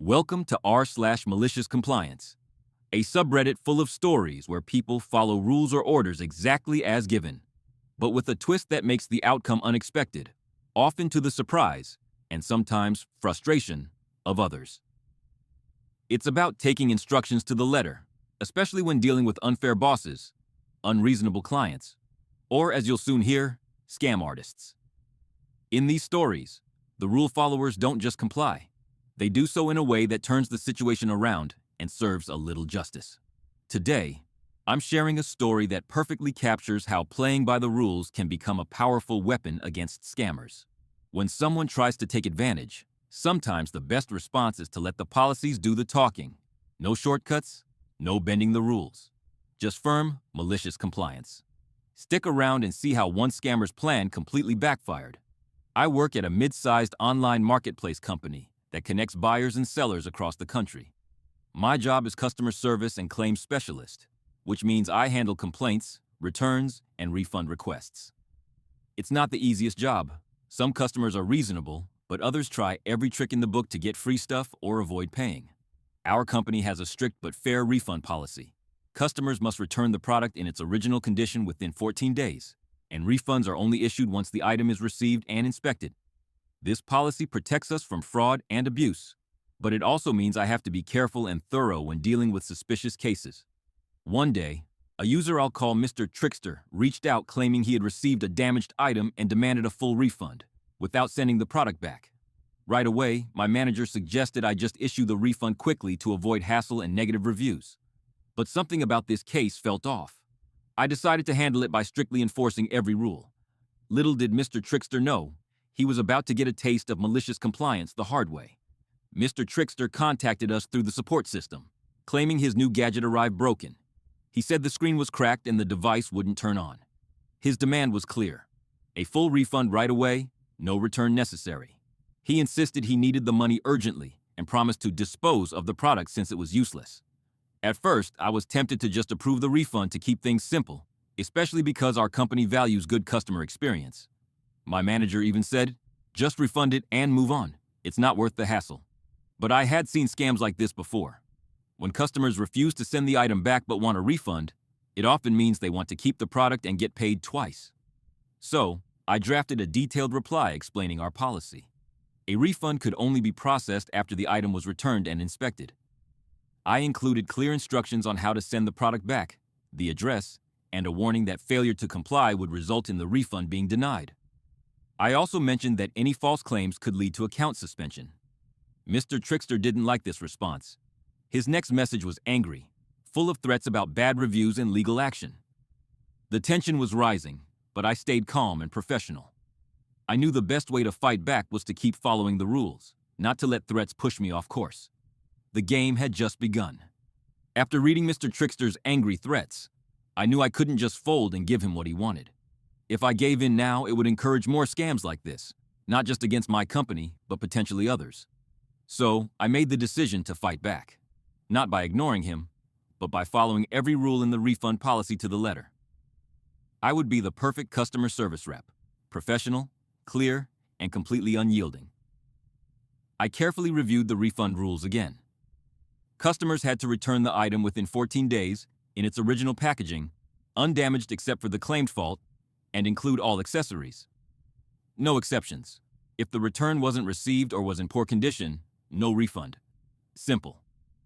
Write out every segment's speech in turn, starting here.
Welcome to r/Maliciouscompliance, a subreddit full of stories where people follow rules or orders exactly as given, but with a twist that makes the outcome unexpected, often to the surprise, and sometimes frustration, of others. It's about taking instructions to the letter, especially when dealing with unfair bosses, unreasonable clients, or, as you'll soon hear, scam artists. In these stories, the rule followers don't just comply. They do so in a way that turns the situation around and serves a little justice. Today, I'm sharing a story that perfectly captures how playing by the rules can become a powerful weapon against scammers. When someone tries to take advantage, sometimes the best response is to let the policies do the talking. No shortcuts, no bending the rules. Just firm, malicious compliance. Stick around and see how one scammer's plan completely backfired. I work at a mid-sized online marketplace company that connects buyers and sellers across the country. My job is customer service and claims specialist, which means I handle complaints, returns, and refund requests. It's not the easiest job. Some customers are reasonable, but others try every trick in the book to get free stuff or avoid paying. Our company has a strict but fair refund policy. Customers must return the product in its original condition within 14 days, and refunds are only issued once the item is received and inspected. This policy protects us from fraud and abuse, but it also means I have to be careful and thorough when dealing with suspicious cases. One day, a user I'll call Mr. Trickster reached out claiming he had received a damaged item and demanded a full refund, without sending the product back. Right away, my manager suggested I just issue the refund quickly to avoid hassle and negative reviews. But something about this case felt off. I decided to handle it by strictly enforcing every rule. Little did Mr. Trickster know, he was about to get a taste of malicious compliance the hard way. Mr. Trickster contacted us through the support system, claiming his new gadget arrived broken. He said the screen was cracked and the device wouldn't turn on. His demand was clear: a full refund right away, no return necessary. He insisted he needed the money urgently and promised to dispose of the product since it was useless. At first, I was tempted to just approve the refund to keep things simple, especially because our company values good customer experience. My manager even said, just refund it and move on. It's not worth the hassle. But I had seen scams like this before. When customers refuse to send the item back but want a refund, it often means they want to keep the product and get paid twice. So, I drafted a detailed reply explaining our policy. A refund could only be processed after the item was returned and inspected. I included clear instructions on how to send the product back, the address, and a warning that failure to comply would result in the refund being denied. I also mentioned that any false claims could lead to account suspension. Mr. Trickster didn't like this response. His next message was angry, full of threats about bad reviews and legal action. The tension was rising, but I stayed calm and professional. I knew the best way to fight back was to keep following the rules, not to let threats push me off course. The game had just begun. After reading Mr. Trickster's angry threats, I knew I couldn't just fold and give him what he wanted. If I gave in now, it would encourage more scams like this, not just against my company, but potentially others. So, I made the decision to fight back. Not by ignoring him, but by following every rule in the refund policy to the letter. I would be the perfect customer service rep, professional, clear, and completely unyielding. I carefully reviewed the refund rules again. Customers had to return the item within 14 days, in its original packaging, undamaged except for the claimed fault, and include all accessories. No exceptions. If the return wasn't received or was in poor condition, no refund. Simple.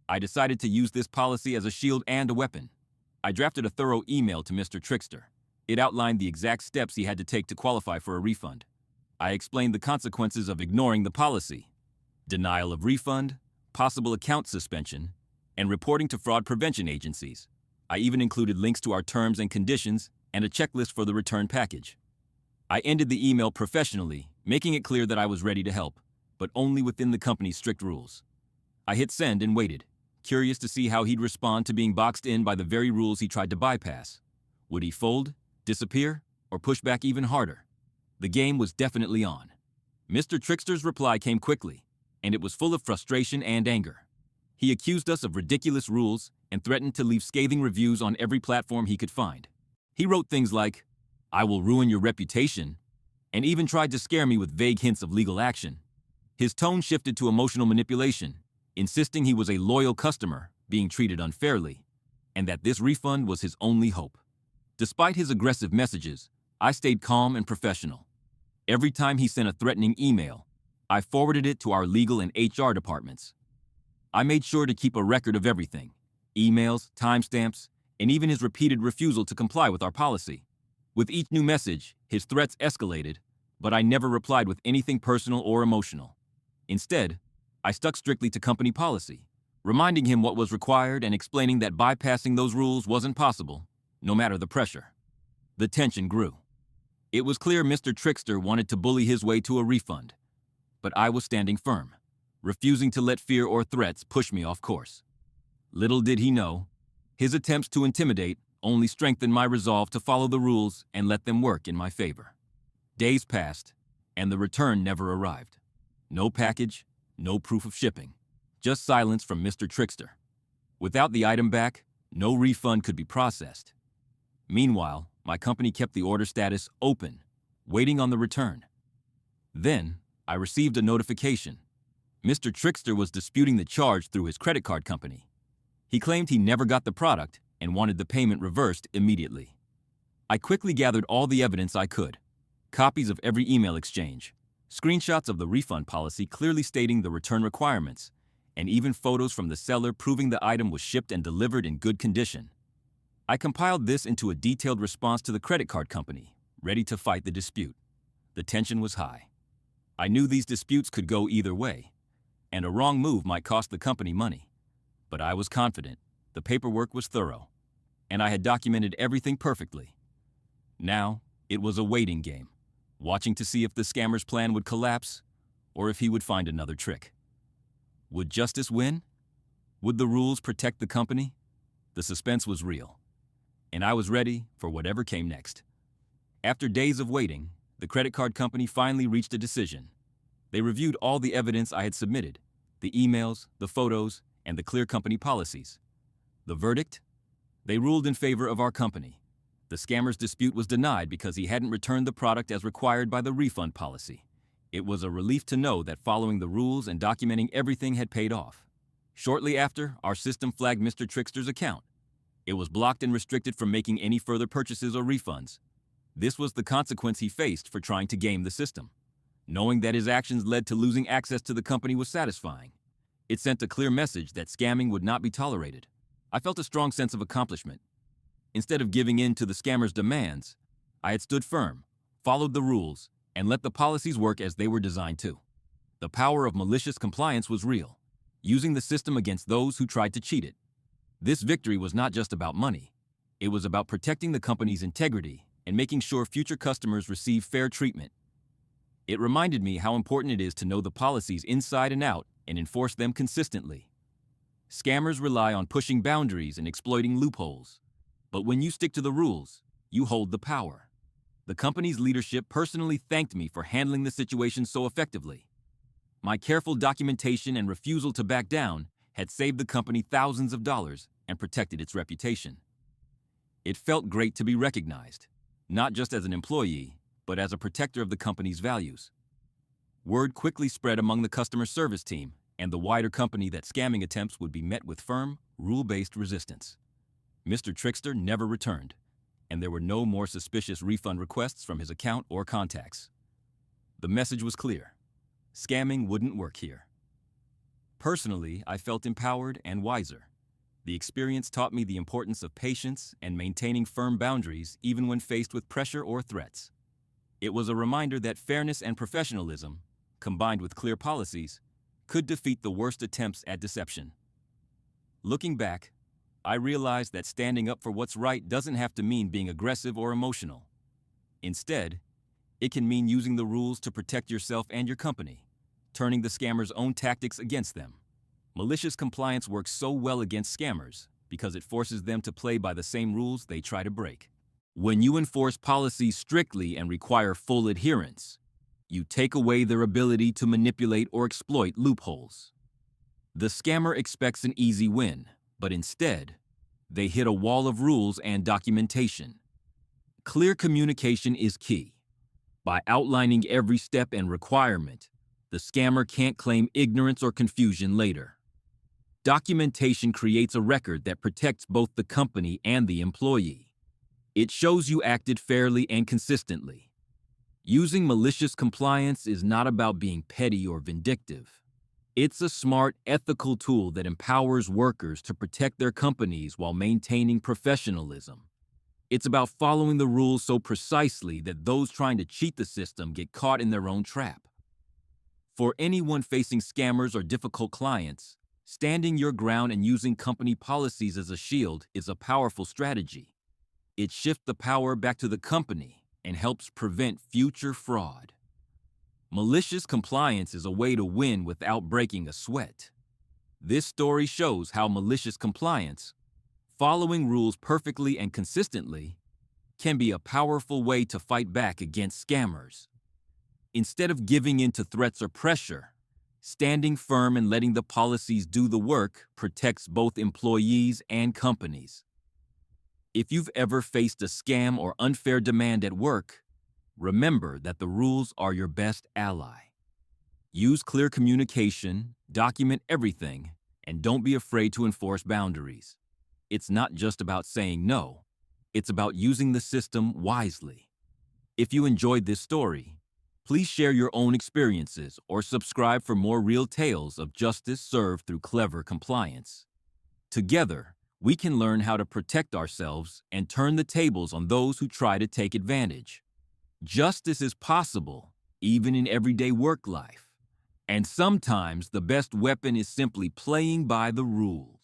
I decided to use this policy as a shield and a weapon. I drafted a thorough email to Mr. Trickster. It outlined the exact steps he had to take to qualify for a refund. I explained the consequences of ignoring the policy: denial of refund, possible account suspension, and reporting to fraud prevention agencies. I even included links to our terms and conditions and a checklist for the return package. I ended the email professionally, making it clear that I was ready to help, but only within the company's strict rules. I hit send and waited, curious to see how he'd respond to being boxed in by the very rules he tried to bypass. Would he fold, disappear, or push back even harder? The game was definitely on. Mr. Trickster's reply came quickly, and it was full of frustration and anger. He accused us of ridiculous rules and threatened to leave scathing reviews on every platform he could find. He wrote things like, "I will ruin your reputation," and even tried to scare me with vague hints of legal action. His tone shifted to emotional manipulation, insisting he was a loyal customer being treated unfairly, and that this refund was his only hope. Despite his aggressive messages, I stayed calm and professional. Every time he sent a threatening email, I forwarded it to our legal and HR departments. I made sure to keep a record of everything: emails, timestamps, and even his repeated refusal to comply with our policy. With each new message, his threats escalated, but I never replied with anything personal or emotional. Instead, I stuck strictly to company policy, reminding him what was required and explaining that bypassing those rules wasn't possible, no matter the pressure. The tension grew. It was clear Mr. Trickster wanted to bully his way to a refund, but I was standing firm, refusing to let fear or threats push me off course. Little did he know, his attempts to intimidate only strengthened my resolve to follow the rules and let them work in my favor. Days passed, and the return never arrived. No package, no proof of shipping, just silence from Mr. Trickster. Without the item back, no refund could be processed. Meanwhile, my company kept the order status open, waiting on the return. Then, I received a notification. Mr. Trickster was disputing the charge through his credit card company. He claimed he never got the product and wanted the payment reversed immediately. I quickly gathered all the evidence I could: copies of every email exchange, screenshots of the refund policy clearly stating the return requirements, and even photos from the seller proving the item was shipped and delivered in good condition. I compiled this into a detailed response to the credit card company, ready to fight the dispute. The tension was high. I knew these disputes could go either way, and a wrong move might cost the company money. But I was confident, the paperwork was thorough, and I had documented everything perfectly. Now, it was a waiting game, watching to see if the scammer's plan would collapse or if he would find another trick. Would justice win? Would the rules protect the company? The suspense was real, and I was ready for whatever came next. After days of waiting, the credit card company finally reached a decision. They reviewed all the evidence I had submitted: the emails, the photos, and the clear company policies. The verdict? They ruled in favor of our company. The scammer's dispute was denied because he hadn't returned the product as required by the refund policy. It was a relief to know that following the rules and documenting everything had paid off. Shortly after, our system flagged Mr. Trickster's account. It was blocked and restricted from making any further purchases or refunds. This was the consequence he faced for trying to game the system. Knowing that his actions led to losing access to the company was satisfying. It sent a clear message that scamming would not be tolerated. I felt a strong sense of accomplishment. Instead of giving in to the scammer's demands, I had stood firm, followed the rules, and let the policies work as they were designed to. The power of malicious compliance was real, using the system against those who tried to cheat it. This victory was not just about money. It was about protecting the company's integrity and making sure future customers receive fair treatment. It reminded me how important it is to know the policies inside and out and enforce them consistently. Scammers rely on pushing boundaries and exploiting loopholes. But when you stick to the rules, you hold the power. The company's leadership personally thanked me for handling the situation so effectively. My careful documentation and refusal to back down had saved the company thousands of dollars and protected its reputation. It felt great to be recognized, not just as an employee, but as a protector of the company's values. Word quickly spread among the customer service team and the wider company that scamming attempts would be met with firm, rule-based resistance. Mr. Trickster never returned, and there were no more suspicious refund requests from his account or contacts. The message was clear: scamming wouldn't work here. Personally, I felt empowered and wiser. The experience taught me the importance of patience and maintaining firm boundaries even when faced with pressure or threats. It was a reminder that fairness and professionalism, combined with clear policies, could defeat the worst attempts at deception. Looking back, I realized that standing up for what's right doesn't have to mean being aggressive or emotional. Instead, it can mean using the rules to protect yourself and your company, turning the scammer's own tactics against them. Malicious compliance works so well against scammers because it forces them to play by the same rules they try to break. When you enforce policies strictly and require full adherence, you take away their ability to manipulate or exploit loopholes. The scammer expects an easy win, but instead, they hit a wall of rules and documentation. Clear communication is key. By outlining every step and requirement, the scammer can't claim ignorance or confusion later. Documentation creates a record that protects both the company and the employee. It shows you acted fairly and consistently. Using malicious compliance is not about being petty or vindictive. It's a smart, ethical tool that empowers workers to protect their companies while maintaining professionalism. It's about following the rules so precisely that those trying to cheat the system get caught in their own trap. For anyone facing scammers or difficult clients, standing your ground and using company policies as a shield is a powerful strategy. It shifts the power back to the company and helps prevent future fraud. Malicious compliance is a way to win without breaking a sweat. This story shows how malicious compliance, following rules perfectly and consistently, can be a powerful way to fight back against scammers. Instead of giving in to threats or pressure, standing firm and letting the policies do the work protects both employees and companies. If you've ever faced a scam or unfair demand at work, remember that the rules are your best ally. Use clear communication, document everything, and don't be afraid to enforce boundaries. It's not just about saying no, it's about using the system wisely. If you enjoyed this story, please share your own experiences or subscribe for more real tales of justice served through clever compliance. Together, we can learn how to protect ourselves and turn the tables on those who try to take advantage. Justice is possible, even in everyday work life. And sometimes the best weapon is simply playing by the rules.